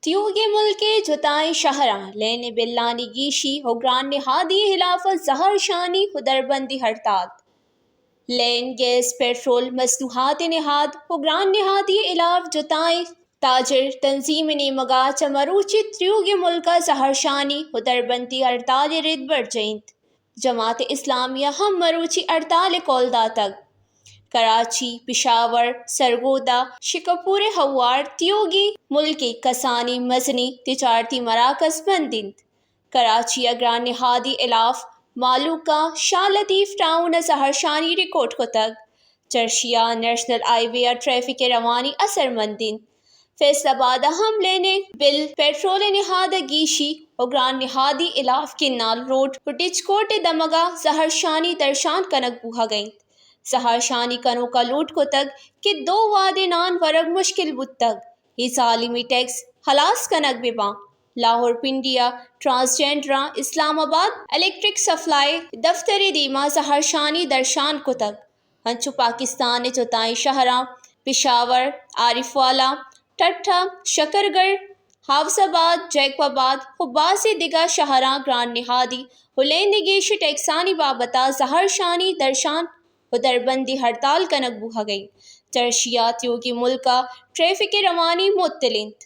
تیوگ ملک جتائیں شہراں لین بلانی گیشی حکران نہادی خلافت ظہر شانی خدربندی ہڑتال لین گیس پیٹرول مصنوعات نہاد حکران نہادی خلاف جتائیں تاجر تنظیم نیمگا چمروچی تیوگ ملک ظہر شانی خدربندی ہڑتال رد بڑھ جائند جماعت اسلامیہ ہم مروچی ہڑتال کولدا تک کراچی پشاور سرگودا شکپور ہوار تیوگی ملکی کسانی مزنی تجارتی مراکز بندند کراچی اگران نہادی الاف معلوقہ شاہ لطیف ٹاؤن ظہر شانی ریکارڈ کو تک چرشیا نیشنل ہائی وے ٹریفک روانی اثر مندند فیصل آباد ہم لینے بل پیٹرول نہاد گیشی اگران نہادی الاف کنال روڈ ہٹچ کوٹ دمگا ظہر شانی درشان کنک بوہا گئیں ظہر شانی کنو کا لوٹ کو تک کہ دو وعدے نان ورگ مشکل بت تک ہی ظالمی ٹیکس خلاص کنک بباں لاہور پنڈیا ٹرانسجینڈراں اسلام آباد الیکٹرک سپلائی دفتر دیما ظہر شانی درشان کو تک ہنچو پاکستان چوتائیں شہراں پشاور عارف والا ٹٹھا شکرگڑھ حافظ آباد جیکب آباد خباسی دیگا شہراں گران نہادی ہلین گیش ٹیکسانی بابتا ظہر شانی درشان خدربندی ہڑتال کنک بوہا گئیں چرشیا تیوگی ملکہ ٹریفک روانی معطلند